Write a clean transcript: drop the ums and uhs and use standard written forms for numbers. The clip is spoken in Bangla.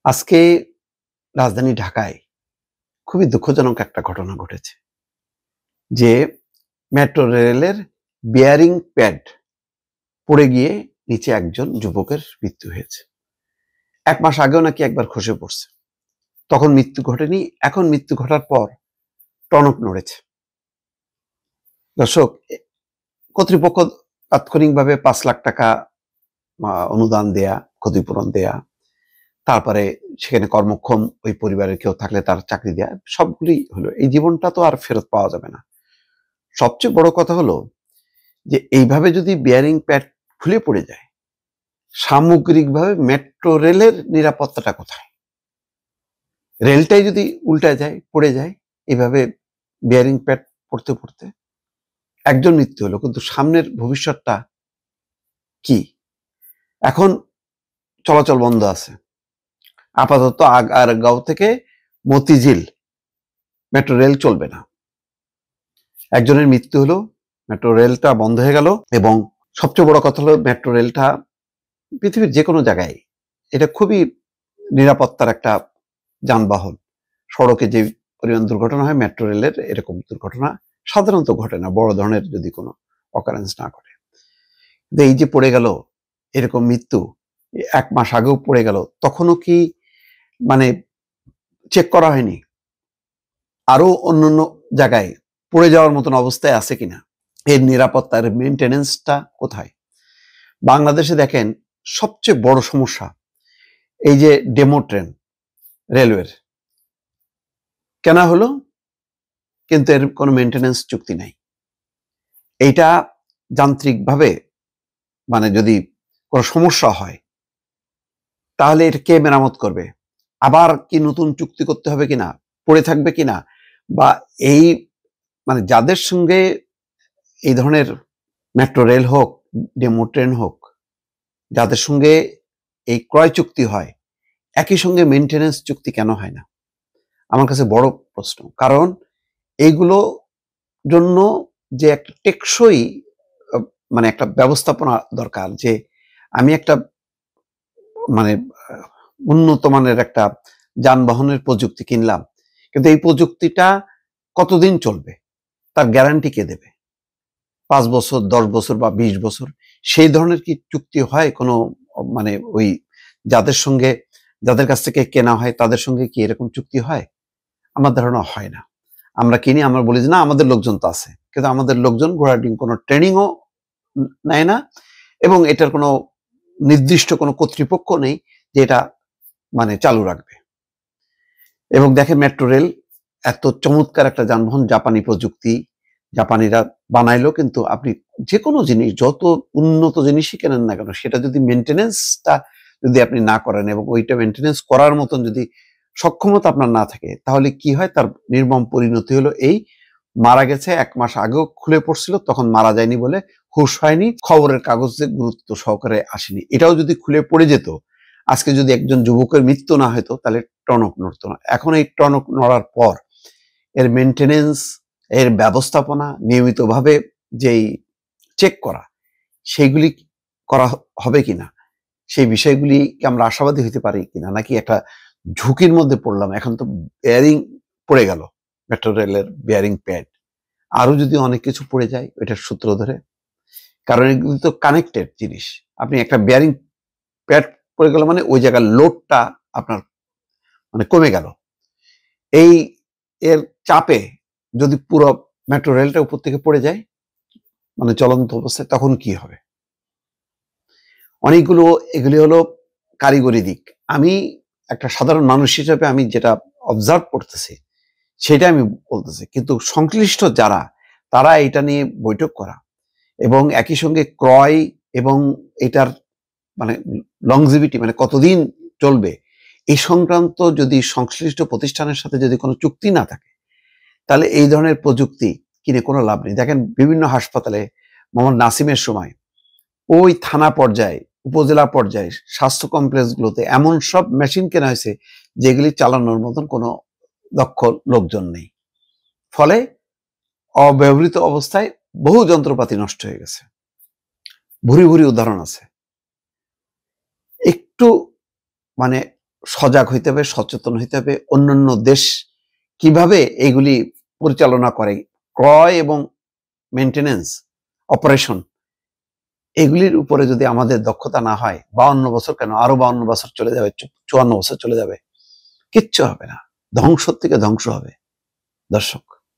আজকে রাজধানী ঢাকায় খুবই দুঃখজনক একটা ঘটনা ঘটেছে যে মেট্রো রেলের বিয়ারিং প্যাড পড়ে গিয়ে নিচে একজন যুবকের মৃত্যু হয়েছে। 1 মাস আগেও নাকি একবার খসে পড়ছে, তখন মৃত্যু ঘটেনি। এখন মৃত্যু ঘটার পর টনক নড়েছে। দর্শক, কর্তৃপক্ষ তাৎক্ষণিকভাবে 5 লাখ টাকা অনুদান দেয়া, ক্ষতিপূরণ দেয়া, তারপরে সেখানে কর্মক্ষম ওই পরিবারের কেউ থাকলে তার চাকরি দেয়া, সবগুলি হলো। এই জীবনটা তো আর ফেরত পাওয়া যাবে না। সবচেয়ে বড় কথা হলো যে এইভাবে যদি বিয়ারিং প্যাড খুলে পড়ে যায়, সামগ্রিকভাবে মেট্রো রেলের নিরাপত্তাটা কোথায়? রেলটাই যদি উল্টায় যায়, পড়ে যায়, এইভাবে বিয়ারিং প্যাড পড়তে পড়তে একজন মৃত্যু হলো, কিন্তু সামনের ভবিষ্যৎটা কি? এখন চলাচল বন্ধ আছে আপাতত। আগারগাঁও থেকে মতিঝিল মেট্রো রেল চলবে না। একজনের মৃত্যু হলো, মেট্রো রেলটা বন্ধ হয়ে গেল। এবং সবচেয়ে বড় কথা হলো মেট্রো রেলটা পৃথিবীর যে কোনো জায়গায় এটা খুবই নিরাপত্তার একটা যানবাহন। সড়কে যে পরিমাণ দুর্ঘটনা হয়, মেট্রো রেলের এরকম দুর্ঘটনা সাধারণত ঘটে না, বড় ধরনের যদি কোনো অকারেন্স না ঘটে। এই যে পড়ে গেল, এরকম মৃত্যু 1 মাস আগেও পড়ে গেল, তখনও কি চেক করা হয়নি আরো অন্যান্য জায়গায় পড়ে যাওয়ার মতন অবস্থায় আছে কিনা? এর নিরাপত্তার মেনটেনেন্সটা কোথায়? বাংলাদেশে দেখেন সবচেয়ে বড় সমস্যা এই যে ডেমো ট্রেন রেলওয়ের কেনা হলো, কিন্তু এর কোনো মেনটেনেন্স চুক্তি নাই। এইটা যান্ত্রিকভাবে যদি কোনো সমস্যা হয়, তাহলে এটা কে মেরামত করবে? আবার কি নতুন চুক্তি করতে হবে কিনা, পড়ে থাকবে কিনা? বা এই যাদের সঙ্গে এই ধরনের মেট্রো রেল হোক, ডেমো ট্রেন হোক, যাদের সঙ্গে এই ক্রয় চুক্তি হয়, একই সঙ্গে মেনটেনেন্স চুক্তি কেন হয় না? আমার কাছে বড় প্রশ্ন। কারণ এইগুলো জন্য যে একটা টেকসই একটা ব্যবস্থাপনা দরকার, যে আমি একটা উন্নত মানের একটা যানবাহনের প্রযুক্তি কিনলাম, কিন্তু এই প্রযুক্তিটা কতদিন চলবে তার গ্যারান্টি কে দেবে? 5 বছর, 10 বছর বা 20 বছর? সেই ধরনের কি চুক্তি হয় কোনো ওই যাদের কাছ থেকে কেনা হয় তাদের সঙ্গে কি এরকম চুক্তি হয়? আমার ধারণা হয় না। আমরা কিনি, আমরা বলি যে না আমাদের লোকজন তো আছে, কিন্তু আমাদের লোকজন ঘোড়াডিং কোনো ট্রেনিংও নেয় না, এবং এটার কোনো নির্দিষ্ট কোনো কর্তৃপক্ষ নেই যে এটা চালু রাখবে। এবং দেখেন মেট্রো রেল এত চমৎকার একটা যানবাহন, জাপানি প্রযুক্তি, জাপানিরা বানাইলো, কিন্তু আপনি যে কোনো জিনিস, যত উন্নত জিনিসই কেনেন না কেন, সেটা যদি মেনটেনেন্সটা যদি আপনি না করেন এবং ওইটা মেনটেনেন্স করার মতন যদি সক্ষমতা আপনার না থাকে, তাহলে কি হয়? তার নির্মম পরিণতি হলো এই, মারা গেছে। 1 মাস আগেও খুলে পড়ছিল, তখন মারা যায়নি বলে হুঁশ হয়নি, খবরের কাগজে গুরুত্ব সহকারে আসেনি। এটাও যদি খুলে পড়ে যেত, আজকে যদি একজন যুবকের মৃত্যু না হতো, তাহলে টনক নড়তো না। এখন এই টনক নড়ার পর এর মেনটেনেন্স, এর ব্যবস্থাপনা, নিয়মিতভাবে যেই চেক করা, সেইগুলি করা হবে কিনা, সেই বিষয়গুলি কি আমরা আশাবাদী হতে পারি কিনা, নাকি একটা ঝুঁকির মধ্যে পড়লাম? এখন তো বেয়ারিং পড়ে গেল, মেট্রো রেলের বিয়ারিং প্যাড, আরো যদি অনেক কিছু পড়ে যায় এটার সূত্র ধরে, কারণ এগুলো তো কানেক্টেড জিনিস। আপনি একটা বিয়ারিং প্যাড পড়ে গেল ওই জায়গার লোডটা আপনার কমে গেল। এই এর চাপে যদি পুরো মেট্রো রেলটা উপর থেকে পড়ে যায় চলন্ত অবস্থায়, তখন কি হবে? অনেকগুলো এগুলি হলো কারিগরি দিক। আমি একটা সাধারণ মানুষ হিসেবে আমি যেটা অবজার্ভ করতেছি সেটা আমি বলতেছি, কিন্তু সংশ্লিষ্ট যারা, তারা এটা নিয়ে বৈঠক করা এবং একই সঙ্গে ক্রয় এবং এটার লংজিভিটি, কতদিন চলবে, এই সংক্রান্ত যদি সংশ্লিষ্ট প্রতিষ্ঠানের সাথে যদি কোনো চুক্তি না থাকে, তাহলে এই ধরনের প্রযুক্তি কিনে কোনো লাভ নেই। দেখেন বিভিন্ন হাসপাতালে মোহাম্মদ নাসিমের সময় ওই থানা পর্যায়ে, উপজেলা পর্যায়ে, স্বাস্থ্য কমপ্লেক্সগুলোতে এমন সব মেশিন কেনা হয়েছে যেগুলি চালানোর মতন কোনো দক্ষ লোকজন নেই। ফলে অব্যবহৃত অবস্থায় বহু যন্ত্রপাতি নষ্ট হয়ে গেছে। ভুরি ভুরি উদাহরণ আছে। একটু সজাগ হইতে হবে, সচেতন হইতে হবে। অন্যান্য দেশ কিভাবে এগুলি পরিচালনা করে, ক্রয় এবং মেনটেনেন্স, অপারেশন, এগুলির উপরে যদি আমাদের দক্ষতা না হয়, 52 বছর কেন, আরো 52 বছর চলে যাবে, 54 বছর চলে যাবে, কিচ্ছু হবে না, ধ্বংস থেকে ধ্বংস হবে। দর্শক,